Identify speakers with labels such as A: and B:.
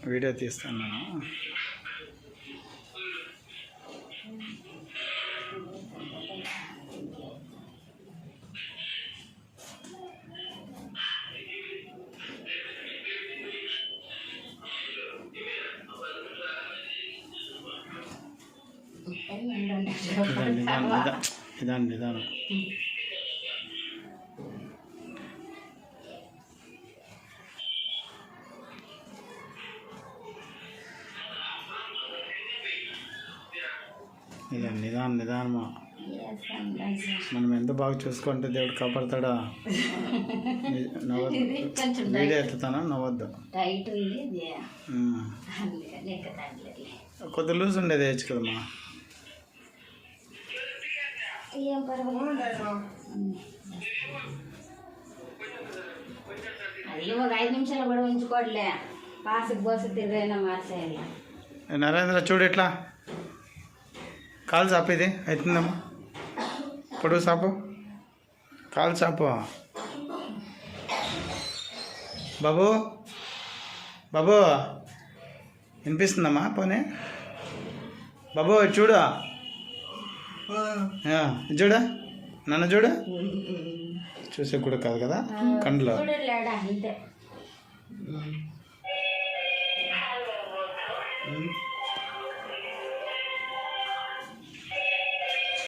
A: Video తీస్తాను. నిదానం నిదానమా. మనం ఎంత బాగా చూసుకుంటే దేవుడు కాపాడతాడా. వీడియో ఎత్తుతానా, నవ్వద్దు. కొద్ది లూజ్ ఉండేది వేయచ్చు కదమ్మా.
B: ఏం పర్వాలేదు. అయ్యో ఒక 5 నిమిషాలు కూడా ఉంచుకోవట్లే. పాసుకు బస్సు తిరిగైనా మార్చేయాలి.
A: నరేంద్ర చూడు ఎట్లా కాలు చాపు. ఇది అవుతుందమ్మా. పొడుగు చాపు, కాలు చాపు. బాబు బాబు వినిపిస్తుందమ్మా పోనీ. బాబు చూడు, చూడ నన్ను చూడ. చూసే కూడా కాదు కదా కండ్లో.
B: అంతే.